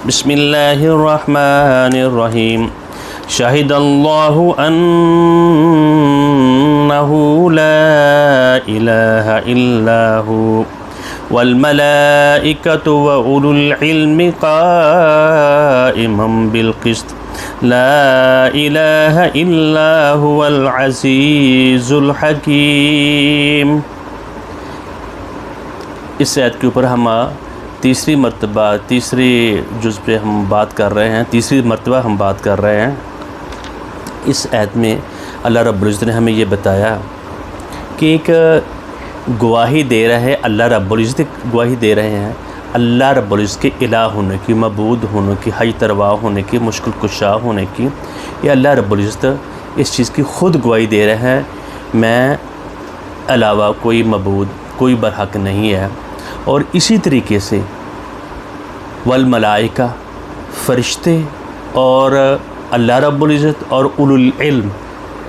بسم اللہ الرحمن الرحیم شہد اللہ انہ لا الہ الا ہو والملائکۃ وأولو العلم قائما بالقسط لا الہ الا هو العزیز الحکیم۔ اس آیت کے اوپر ہم تیسری مرتبہ تیسری جز پہ ہم بات کر رہے ہیں، تیسری مرتبہ ہم بات کر رہے ہیں۔ اس آیت میں اللہ رب العزت نے ہمیں یہ بتایا کہ ایک گواہی دے رہا ہے، اللہ رب العزت گواہی دے رہے ہیں اللہ رب العزت کے الہ ہونے کی، معبود ہونے کی، حی تروا ہونے کی، مشکل کشا ہونے کی۔ یہ اللہ رب العزت اس چیز کی خود گواہی دے رہے ہیں، میں علاوہ کوئی معبود، کوئی برحق نہیں ہے۔ اور اسی طریقے سے والملائکہ، فرشتے، اور اللہ رب العزت اور اولو العلم،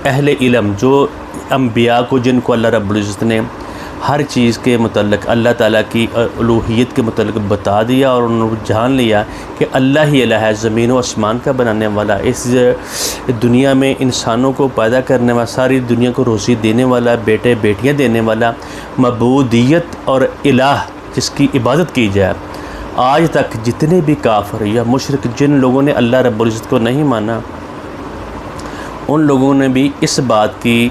اہل علم، جو انبیاء کو، جن کو اللہ رب العزت نے ہر چیز کے متعلق اللہ تعالیٰ کی الوہیت کے متعلق بتا دیا اور انہوں نے جان لیا کہ اللہ ہی الہ ہے، زمین و آسمان کا بنانے والا، اس دنیا میں انسانوں کو پیدا کرنے والا، ساری دنیا کو روزی دینے والا، بیٹے بیٹیاں دینے والا، معبودیت اور الہ جس کی عبادت کی جائے۔ آج تک جتنے بھی کافر یا مشرک جن لوگوں نے اللہ رب العزت کو نہیں مانا، ان لوگوں نے بھی اس بات کی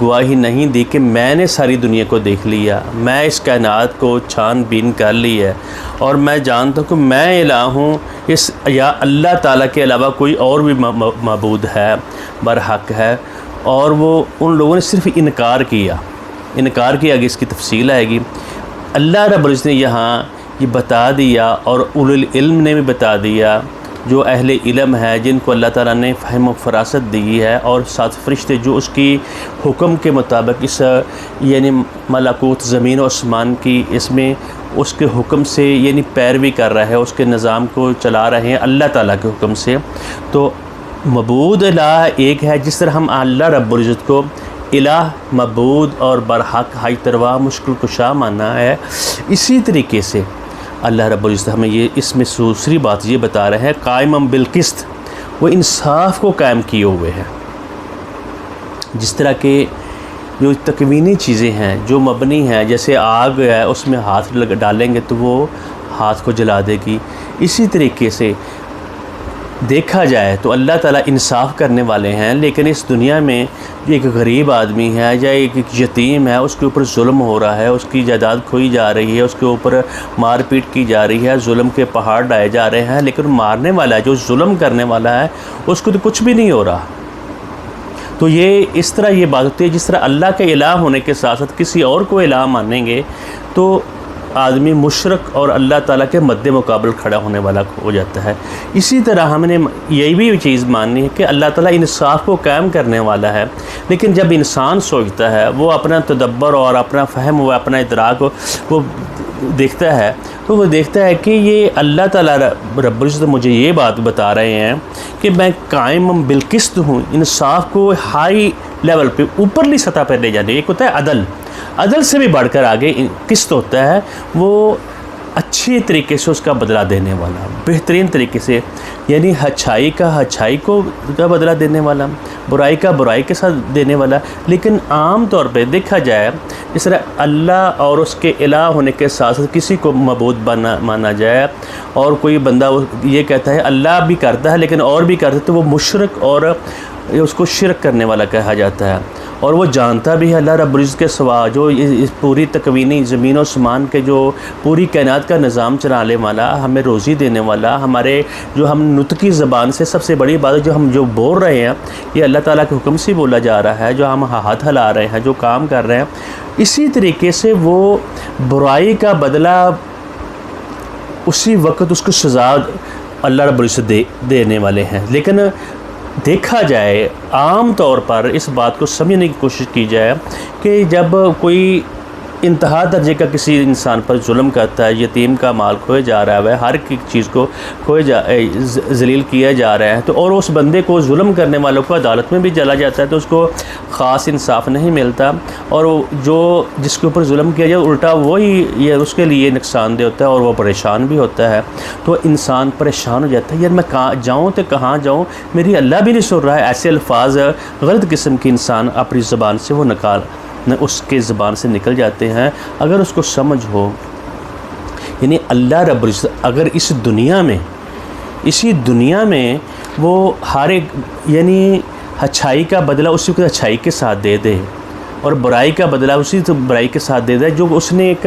گواہی نہیں دی کہ میں نے ساری دنیا کو دیکھ لیا، میں اس کائنات کو چھان بین کر لی ہے، اور میں جانتا ہوں کہ میں الہ ہوں، اس یا اللہ تعالیٰ کے علاوہ کوئی اور بھی معبود ہے، برحق ہے۔ اور وہ ان لوگوں نے صرف انکار کیا کہ اس کی تفصیل آئے گی۔ اللہ رب العزت نے یہاں یہ بتا دیا، اور اولو العلم نے بھی بتا دیا، جو اہل علم ہے، جن کو اللہ تعالیٰ نے فہم و فراست دی ہے، اور ساتھ فرشتے جو اس کی حکم کے مطابق اس یعنی ملکوت زمین و آسمان کی، اس میں اس کے حکم سے یعنی پیروی کر رہا ہے، اس کے نظام کو چلا رہے ہیں اللہ تعالیٰ کے حکم سے۔ تو معبود الہ ایک ہے، جس طرح ہم اللہ رب العزت کو الہ، معبود اور برحق، حی تروا، مشکل کشا مانا ہے، اسی طریقے سے اللہ رب العزت ہمیں یہ اس میں دوسری بات یہ بتا رہے ہیں، قائما بالقسط، وہ انصاف کو قائم کیے ہوئے ہیں۔ جس طرح کہ جو تکوینی چیزیں ہیں، جو مبنی ہیں، جیسے آگ ہے، اس میں ہاتھ ڈالیں گے تو وہ ہاتھ کو جلا دے گی، اسی طریقے سے دیکھا جائے تو اللہ تعالیٰ انصاف کرنے والے ہیں، لیکن اس دنیا میں ایک غریب آدمی ہے یا ایک یتیم ہے، اس کے اوپر ظلم ہو رہا ہے، اس کی جائیداد کھوئی جا رہی ہے، اس کے اوپر مار پیٹ کی جا رہی ہے، ظلم کے پہاڑ ڈائے جا رہے ہیں، لیکن مارنے والا ہے، جو ظلم کرنے والا ہے، اس کو تو کچھ بھی نہیں ہو رہا۔ تو یہ اس طرح یہ بات ہوتی ہے، جس طرح اللہ کے الہ ہونے کے ساتھ ساتھ کسی اور کو الہ مانیں گے تو آدمی مشرک اور اللہ تعالیٰ کے مد مقابل کھڑا ہونے والا ہو جاتا ہے۔ اسی طرح ہم نے یہی بھی چیز ماننی ہے کہ اللہ تعالیٰ انصاف کو قائم کرنے والا ہے، لیکن جب انسان سوچتا ہے، وہ اپنا تدبر اور اپنا فہم و اپنا ادراک وہ دیکھتا ہے، تو وہ دیکھتا ہے کہ یہ اللہ تعالیٰ رب العزت مجھے یہ بات بتا رہے ہیں کہ میں قائم بالقسط ہوں، انصاف کو ہائی لیول پہ، اوپرلی سطح پر لے جانے۔ ایک ہوتا ہے عدل سے بھی بڑھ کر آگے قسط ہوتا ہے، وہ اچھی طریقے سے اس کا بدلہ دینے والا، بہترین طریقے سے، یعنی اچھائی کا بدلہ دینے والا، برائی کا برائی کے ساتھ دینے والا۔ لیکن عام طور پہ دیکھا جائے، اس طرح اللہ اور اس کے الہ ہونے کے ساتھ ساتھ کسی کو معبود مانا جائے، اور کوئی بندہ یہ کہتا ہے اللہ بھی کرتا ہے لیکن اور بھی کرتا ہے، تو وہ مشرک اور اس کو شرک کرنے والا کہا جاتا ہے۔ اور وہ جانتا بھی ہے اللہ رب العزت کے سوا، جو اس پوری تکوینی زمین و آسمان کے، جو پوری کائنات کا نظام چلانے والا، ہمیں روزی دینے والا، ہمارے جو ہم نطقی زبان سے سب سے بڑی بات ہے، جو ہم بول رہے ہیں، یہ اللہ تعالیٰ کے حکم سے بولا جا رہا ہے، جو ہم ہاتھ ہلا رہے ہیں، جو کام کر رہے ہیں، اسی طریقے سے وہ برائی کا بدلہ اسی وقت اس کو سزا اللہ رب العزت دینے والے ہیں۔ لیکن دیکھا جائے عام طور پر اس بات کو سمجھنے کی کوشش کی جائے کہ جب کوئی انتہا درجے کا کسی انسان پر ظلم کرتا ہے، یتیم کا مال کھوئے جا رہا ہے، ہر ایک چیز کو ذلیل کیا جا رہا ہے، تو اور اس بندے کو ظلم کرنے والوں کو عدالت میں بھی چلا جاتا ہے تو اس کو خاص انصاف نہیں ملتا، اور جو جس کے اوپر ظلم کیا جائے الٹا وہی یہ اس کے لیے نقصان دہ ہوتا ہے اور وہ پریشان بھی ہوتا ہے، تو انسان پریشان ہو جاتا ہے، یار میں کہاں جاؤں تو کہاں جاؤں، میری اللہ بھی نہیں سن رہا ہے۔ ایسے الفاظ غلط قسم کے انسان اپنی زبان سے وہ اس کے زبان سے نکل جاتے ہیں، اگر اس کو سمجھ ہو، یعنی اللہ رب العزت اگر اسی دنیا میں وہ ہر ایک یعنی اچھائی کا بدلہ اسی کو اچھائی کے ساتھ دے دے اور برائی کا بدلہ اسی برائی کے ساتھ دے دے، جو اس نے ایک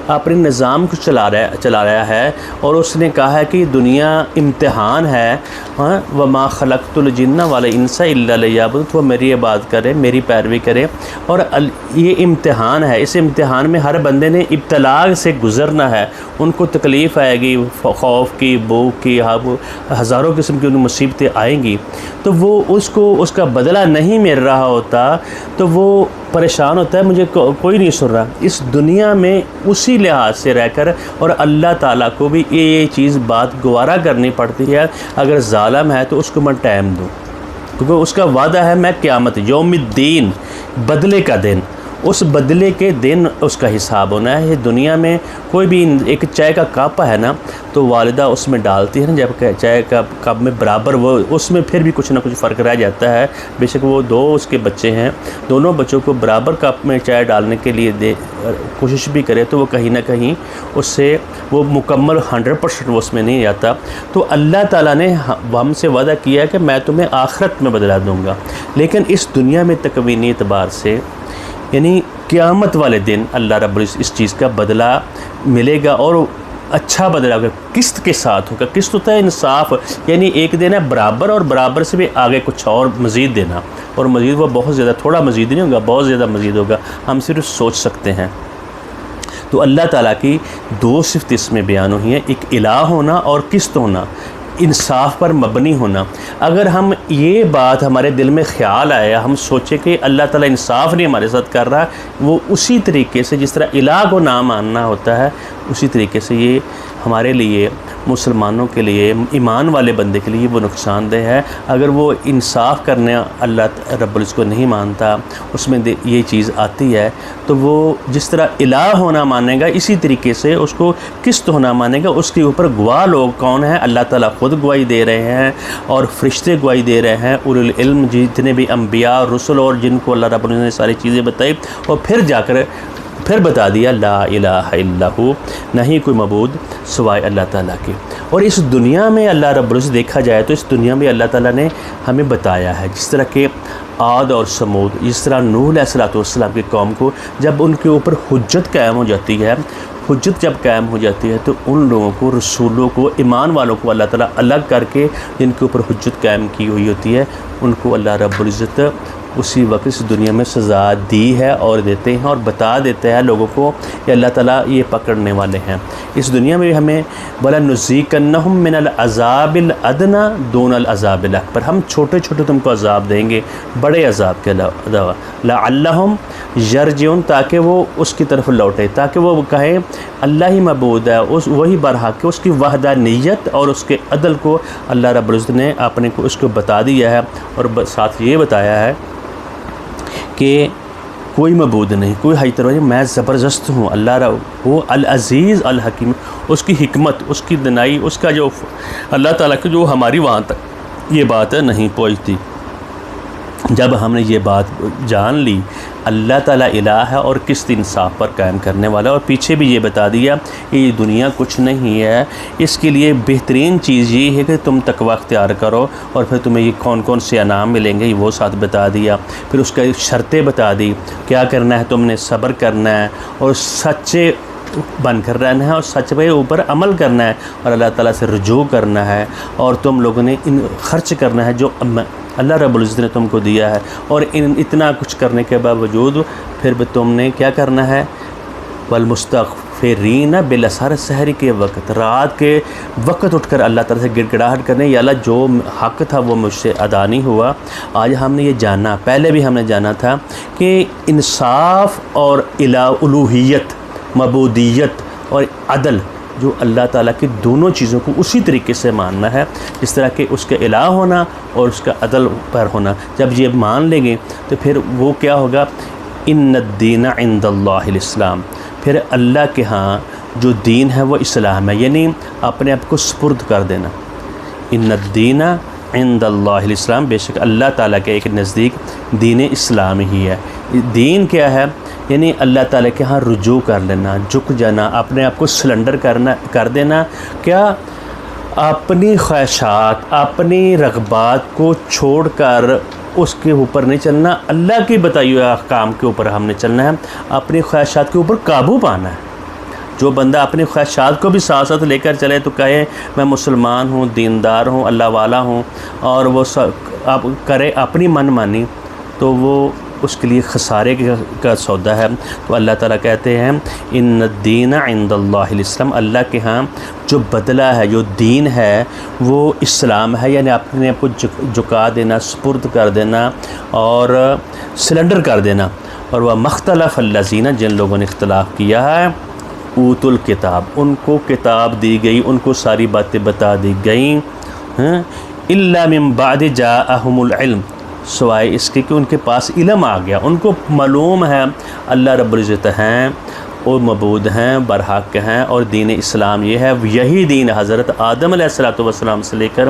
اپنے نظام کو چلا رہا ہے، اور اس نے کہا ہے کہ دنیا امتحان ہے، وما خلقت الجن والانس الا لیعبدون، وہ میری عبادت کرے، میری پیروی کرے، اور یہ امتحان ہے، اس امتحان میں ہر بندے نے ابتلا سے گزرنا ہے، ان کو تکلیف آئے گی، خوف کی، بھوک کی، ہزاروں قسم کی ان مصیبتیں آئیں گی، تو وہ اس کا بدلہ نہیں مل رہا ہوتا تو وہ پریشان ہوتا ہے، مجھے کوئی نہیں سن رہا۔ اس دنیا میں اسی لحاظ سے رہ کر اور اللہ تعالیٰ کو بھی یہ چیز بات گوارا کرنی پڑتی ہے، اگر ظالم ہے تو اس کو میں ٹائم دوں، کیونکہ اس کا وعدہ ہے میں قیامت یوم الدین، بدلے کا دن، اس بدلے کے دن اس کا حساب ہونا ہے۔ یہ دنیا میں کوئی بھی ایک چائے کا کپ ہے نا، تو والدہ اس میں ڈالتی ہے نا، جب چائے کا کپ میں برابر وہ اس میں پھر بھی کچھ نہ کچھ فرق رہ جاتا ہے، بے شک وہ دو اس کے بچے ہیں، دونوں بچوں کو برابر کپ میں چائے ڈالنے کے لیے کوشش بھی کرے تو وہ کہیں نہ کہیں اس سے وہ مکمل 100% وہ اس میں نہیں آتا۔ تو اللہ تعالیٰ نے ہم سے وعدہ کیا ہے کہ میں تمہیں آخرت میں بدلا دوں گا، لیکن اس دنیا میں تکوینی اعتبار سے یعنی قیامت والے دن اللہ رب العزت اس چیز کا بدلہ ملے گا، اور اچھا بدلہ ہوگا، قسط کے ساتھ ہوگا۔ قسط ہوتا ہے انصاف، یعنی ایک دینا برابر اور برابر سے بھی آگے کچھ اور مزید دینا، اور مزید وہ بہت زیادہ، تھوڑا مزید نہیں ہوگا، بہت زیادہ مزید ہوگا، ہم صرف سوچ سکتے ہیں۔ تو اللہ تعالیٰ کی دو صفت اس میں بیان ہوئی ہیں، ایک الہ ہونا اور قسط ہونا، انصاف پر مبنی ہونا۔ اگر ہم یہ بات ہمارے دل میں خیال آیا، ہم سوچیں کہ اللہ تعالیٰ انصاف نہیں ہمارے ساتھ کر رہا، وہ اسی طریقے سے جس طرح الہ کو نہ ماننا ہوتا ہے، اسی طریقے سے یہ ہمارے لیے، مسلمانوں کے لیے، ایمان والے بندے کے لیے وہ نقصان دہ ہے۔ اگر وہ انصاف کرنے اللہ رب العزت کو نہیں مانتا، اس میں یہ چیز آتی ہے، تو وہ جس طرح الہ ہونا مانے گا، اسی طریقے سے اس کو قسط ہونا مانے گا۔ اس کے اوپر گواہ لوگ کون ہیں؟ اللہ تعالیٰ خود گواہی دے رہے ہیں، اور فرشتے گواہی دے رہے ہیں، اولو العلم جتنے بھی انبیاء رسل اور جن کو اللہ رب العزت نے ساری چیزیں بتائی، اور پھر بتا دیا لا الہ الا ہو، نہیں کوئی معبود سوائے اللہ تعالیٰ کے۔ اور اس دنیا میں اللہ رب العزت دیکھا جائے تو اس دنیا میں اللہ تعالیٰ نے ہمیں بتایا ہے، جس طرح کہ عاد اور سمود، جس طرح نوح علیہ السلام کی قوم کو جب ان کے اوپر حجت قائم ہو جاتی ہے، حجت جب قائم ہو جاتی ہے تو ان لوگوں کو، رسولوں کو، ایمان والوں کو اللہ تعالیٰ الگ کر کے جن کے اوپر حجت قائم کی ہوئی ہوتی ہے، ان کو اللہ رب العزت اسی وقت اس دنیا میں سزا دی ہے اور دیتے ہیں، اور بتا دیتے ہیں لوگوں کو کہ اللہ تعالیٰ یہ پکڑنے والے ہیں۔ اس دنیا میں ہمیں وَلَنُذِيقَنَّهُم مِّنَ الْعَذَابِ الْأَدْنَىٰ دُونَ الْعَذَابِ الْأَكْبَرِ، ہم چھوٹے چھوٹے تم کو عذاب دیں گے بڑے عذاب کے علاوہ، لَعَلَّهُمْ يَرْجِعُونَ، تاکہ وہ اس کی طرف لوٹے، تاکہ وہ کہیں اللہ ہی معبود ہے، وہی برحق ہے، اس کی وحدانیت اور اس کے عدل کو اللہ رب العزت نے اپنے کو اس کو بتا دیا ہے، اور ساتھ یہ بتایا ہے کہ کوئی معبود نہیں، کوئی حاجت روا نہیں، میں زبردست ہوں، اللہ رب وہ العزیز الحکیم، اس کی حکمت، اس کی دنائی، اس کا جو اللہ تعالیٰ کی جو ہماری وہاں تک یہ بات نہیں پہنچتی۔ جب ہم نے یہ بات جان لی اللہ تعالیٰ الہ ہے اور قسط انصاف پر قائم کرنے والا، اور پیچھے بھی یہ بتا دیا کہ یہ دنیا کچھ نہیں ہے، اس کے لیے بہترین چیز یہ ہے کہ تم تقوی اختیار کرو، اور پھر تمہیں یہ کون کون سے انعام ملیں گے وہ ساتھ بتا دیا، پھر اس کا شرطیں بتا دی، کیا کرنا ہے، تم نے صبر کرنا ہے اور سچے بن کر رہنا ہے، اور سچ پہ اوپر عمل کرنا ہے، اور اللہ تعالیٰ سے رجوع کرنا ہے، اور تم لوگوں نے خرچ کرنا ہے جو اللہ رب العزت نے تم کو دیا ہے، اور اتنا کچھ کرنے کے باوجود پھر بھی تم نے کیا کرنا ہے، والمستغفرین فیرین بالاسحار سحری کے وقت، رات کے وقت اٹھ کر اللہ تعالیٰ سے گڑ گڑاہٹ کرنے، یا اللہ جو حق تھا وہ مجھ سے ادا نہیں ہوا۔ آج ہم نے یہ جانا، پہلے بھی ہم نے جانا تھا کہ انصاف اور الوہیت، معبودیت اور عدل، جو اللہ تعالیٰ کی دونوں چیزوں کو اسی طریقے سے ماننا ہے جس طرح کہ اس کے الہ ہونا اور اس کا عدل پر ہونا۔ جب یہ مان لیں گے تو پھر وہ کیا ہوگا، ان الدین عند اللہ الاسلام، پھر اللہ کے ہاں جو دین ہے وہ اسلام ہے، یعنی اپنے آپ کو سپرد کر دینا۔ ان الدین عند اللہ الاسلام، بے شک اللہ تعالیٰ کے ایک نزدیک دین اسلام ہی ہے۔ دین کیا ہے؟ یعنی اللہ تعالیٰ کے ہاں رجوع کر لینا، جھک جانا، اپنے آپ کو سلنڈر کر دینا، کیا اپنی خواہشات، اپنی رغبات کو چھوڑ کر اس کے اوپر نہیں چلنا، اللہ کی بتائی ہوئے احکام کے اوپر ہم نے چلنا ہے، اپنی خواہشات کے اوپر قابو پانا ہے۔ جو بندہ اپنی خواہشات کو بھی ساتھ ساتھ لے کر چلے تو کہے میں مسلمان ہوں، دیندار ہوں، اللہ والا ہوں، اور وہ اب کرے اپنی من مانی، تو وہ اس کے لیے خسارے کا سودا ہے۔ تو اللہ تعالیٰ کہتے ہیں ان الدین عند اللہ الاسلام، اللہ کے ہاں جو بدلہ ہے، جو دین ہے وہ اسلام ہے، یعنی اپنے آپ کو جھکا دینا، سپرد کر دینا اور سلنڈر کر دینا۔ اور وہ مختلف الذین، جن لوگوں نے اختلاف کیا ہے، اوت الکتاب، ان کو کتاب دی گئی، ان کو ساری باتیں بتا دی گئیں، الا من بعد جاءہم العلم، سوائے اس کے کہ ان کے پاس علم آ گیا، ان کو معلوم ہے اللہ رب العزت ہیں اور معبود ہیں، برحق ہیں، اور دین اسلام یہ ہے، یہی دین حضرت آدم علیہ السلام سے لے کر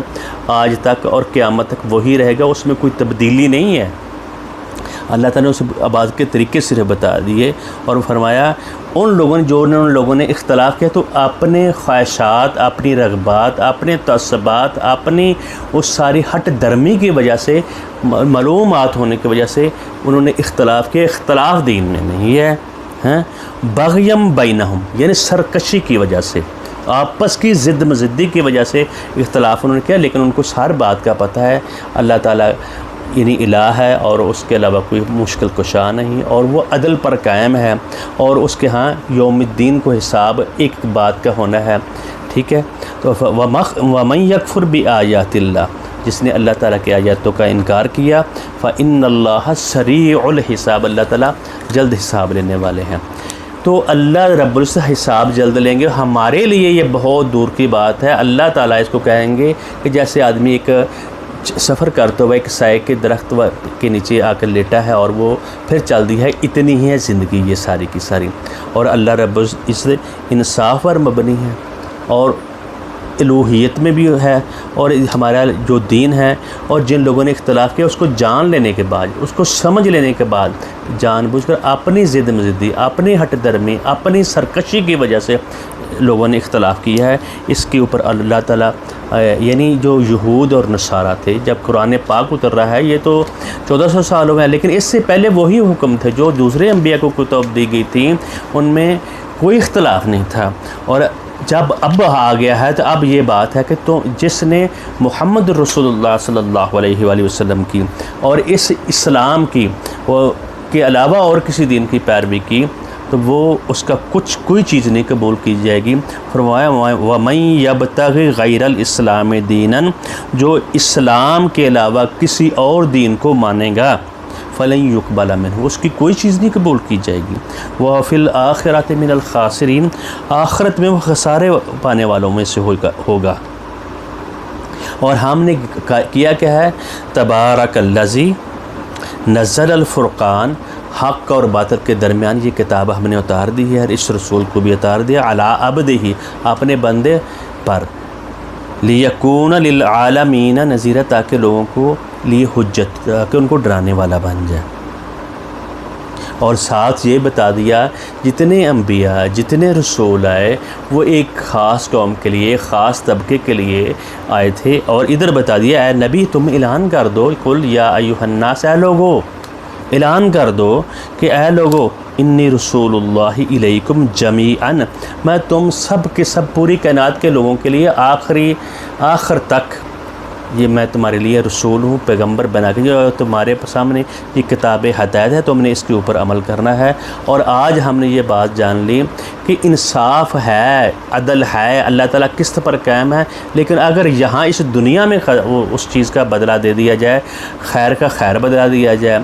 آج تک اور قیامت تک وہی رہے گا، اس میں کوئی تبدیلی نہیں ہے۔ اللہ تعالیٰ نے اسے عبادت کے طریقے سے بتا دیے اور فرمایا ان لوگوں نے اختلاف کیا تو اپنے خواہشات، اپنی رغبات، اپنے تعصبات، اپنی اس ساری ہٹ درمی کی وجہ سے، معلومات ہونے کی وجہ سے انہوں نے اختلاف کیا۔ اختلاف دین میں نہیں ہے، بغیم بینہم، یعنی سرکشی کی وجہ سے، آپس کی ضد مزدی کی وجہ سے اختلاف انہوں نے کیا، لیکن ان کو ہر بات کا پتہ ہے اللہ تعالیٰ یعنی الہ ہے اور اس کے علاوہ کوئی مشکل کشا نہیں، اور وہ عدل پر قائم ہے، اور اس کے ہاں یوم الدین کو حساب ایک بات کا ہونا ہے، ٹھیک ہے۔ تو وَمَن يَكْفُرْ بِآيَاتِ اللَّهِ، جس نے اللہ تعالیٰ کی آیاتوں کا انکار کیا، فَإِنَّ اللَّهَ سَرِيعُ الْحِسَابِ، اللہ تعالیٰ جلد حساب لینے والے ہیں۔ تو اللہ رب العزت حساب جلد لیں گے، ہمارے لیے یہ بہت دور کی بات ہے۔ اللہ تعالیٰ اس کو کہیں گے کہ جیسے آدمی ایک سفر کرتے ہوئے ایک سائے کے درخت کے نیچے آ کر لیٹا ہے اور وہ پھر چل دی ہے، اتنی ہی ہے زندگی یہ ساری کی ساری، اور اللہ رب اس انصاف پر مبنی ہے اور الوہیت میں بھی ہے، اور ہمارا جو دین ہے، اور جن لوگوں نے اختلاف کیا اس کو جان لینے کے بعد، اس کو سمجھ لینے کے بعد، جان بوجھ کر اپنی ضد مزدی، اپنی ہٹ درمی، اپنی سرکشی کی وجہ سے لوگوں نے اختلاف کیا ہے، اس کے اوپر اللہ تعالیٰ یعنی جو یہود اور نصارہ تھے، جب قرآن پاک اتر رہا ہے یہ تو 1400 سال ہوئے ہیں، لیکن اس سے پہلے وہی حکم تھے جو دوسرے انبیاء کو کتب دی گئی تھی، ان میں کوئی اختلاف نہیں تھا، اور جب اب آ گیا ہے تو اب یہ بات ہے کہ تو جس نے محمد رسول اللہ صلی اللہ علیہ وآلہ وسلم کی اور اس اسلام کی کے علاوہ اور کسی دین کی پیروی کی تو وہ اس کا کوئی چیز نہیں قبول کی جائے گی۔ فرمایا وَمَن يَبْتَغِ غَيْرَ الْإِسْلَامِ دِينًا، جو اسلام کے علاوہ کسی اور دین کو مانے گا، فَلَن يُقْبَلَ مِنْهُ، اس کی کوئی چیز نہیں قبول کی جائے گی، وَفِي الْآخِرَةِ مِنَ الْخَاسِرِينَ، آخرت میں وہ خسارے پانے والوں میں سے ہوگا۔ اور ہم نے کیا ہے، تبارک الذی نزل الفرقان، حق اور باطل کے درمیان یہ کتاب ہم نے اتار دی ہے، اور اس رسول کو بھی اتار دیا، علی عبدہ، اپنے بندے پر، لیکون للعالمین نذیرا، تاکہ لوگوں کو لیے حجت، تاکہ ان کو ڈرانے والا بن جائے۔ اور ساتھ یہ بتا دیا جتنے انبیاء، جتنے رسول آئے وہ ایک خاص قوم کے لیے، ایک خاص طبقے کے لیے آئے تھے، اور ادھر بتا دیا اے نبی تم اعلان کر دو، قل یا ایھا الناس، اے لوگو اعلان کر دو کہ اے لوگو انی رسول اللہ الیکم جمیعاً، میں تم سب کے سب پوری کائنات کے لوگوں کے لیے آخر تک یہ میں تمہارے لیے رسول ہوں، پیغمبر بنا کے جو تمہارے سامنے یہ کتاب ہدایت ہے، تم نے اس کے اوپر عمل کرنا ہے۔ اور آج ہم نے یہ بات جان لی کہ انصاف ہے، عدل ہے، اللہ تعالیٰ قسط پر قائم ہے، لیکن اگر یہاں اس دنیا میں اس چیز کا بدلہ دے دیا جائے، خیر کا خیر بدلہ دیا جائے،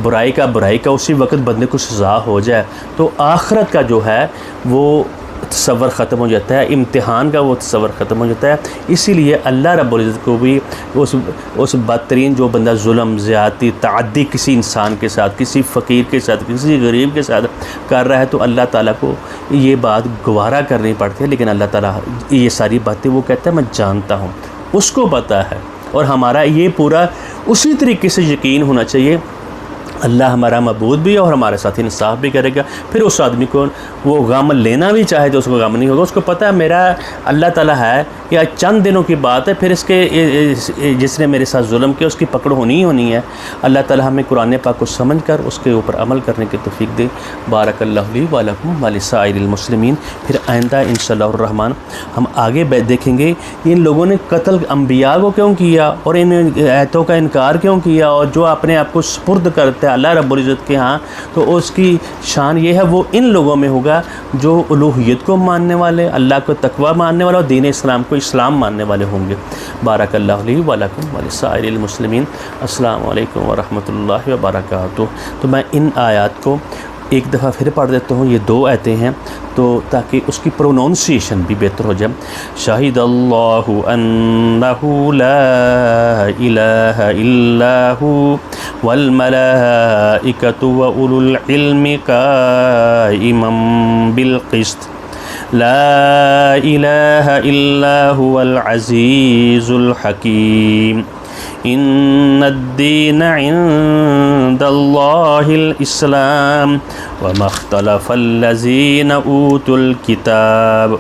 برائی کا اسی وقت بندے کو سزا ہو جائے، تو آخرت کا جو ہے وہ تصور ختم ہو جاتا ہے، امتحان کا وہ تصور ختم ہو جاتا ہے۔ اسی لیے اللہ رب العزت کو بھی اس بدترین جو بندہ ظلم، زیادتی، تعدی کسی انسان کے ساتھ، کسی فقیر کے ساتھ، کسی غریب کے ساتھ کر رہا ہے، تو اللہ تعالیٰ کو یہ بات گوارا کرنی پڑتی ہے، لیکن اللہ تعالیٰ یہ ساری باتیں وہ کہتا ہے میں جانتا ہوں، اس کو پتہ ہے۔ اور ہمارا یہ پورا اسی طریقے سے یقین ہونا چاہیے، اللہ ہمارا معبود بھی ہے اور ہمارے ساتھ انصاف بھی کرے گا۔ پھر اس آدمی کو وہ غم لینا بھی چاہے تو اس کو غم نہیں ہوگا، اس کو پتہ ہے میرا اللہ تعالیٰ ہے، یا چند دنوں کی بات ہے، پھر اس کے جس نے میرے ساتھ ظلم کیا اس کی پکڑ ہونی ہی ہونی ہے۔ اللہ تعالیٰ ہمیں قرآن پاک کو سمجھ کر اس کے اوپر عمل کرنے کی توفیق دے۔ بارک اللہ لی ولکم ولسائر المسلمین۔ پھر آئندہ انشاءاللہ الرحمن ہم آگے دیکھیں گے ان لوگوں نے قتل انبیاء کو کیوں کیا اور ان آیتوں کا انکار کیوں کیا، اور جو اپنے آپ کو سپرد کرتا ہے اللہ رب العزت کے ہاں، تو اس کی شان یہ ہے وہ ان لوگوں میں ہوگا جو الوہیت کو ماننے والے، اللہ کو تقوی ماننے والے اور دین اسلام کو اسلام ماننے والے ہوں گے۔ بارک اللہ لی ولکم ولسائر المسلمین۔ السلام علیکم ورحمۃ اللہ وبرکاتہ۔ تو میں ان آیات کو ایک دفعہ پھر پڑھ دیتا ہوں، یہ 2 آیتیں ہیں، تو تاکہ اس کی پروننسیشن بھی بہتر ہو جائے۔ شاہد اللہ انہ لا الہ الا ہو والملائکۃ واولو العلم قائما بالقسط لا الہ الا هو العزیز الحکیم ان الدین عند اللہ الاسلام وما اختلف الذین اوتوا الكتاب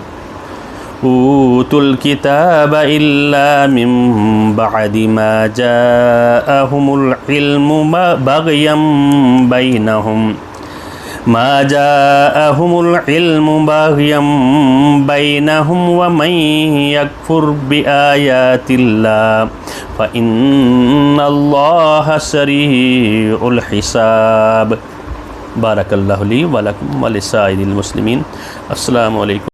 الا من بعد ما جاءهم العلم بغیا بینہم ومن یکفر بآیات اللہ فإن اللہ سریع الحساب۔ بارک اللہ لی ولکم ولسائر المسلمین۔ السلام علیکم۔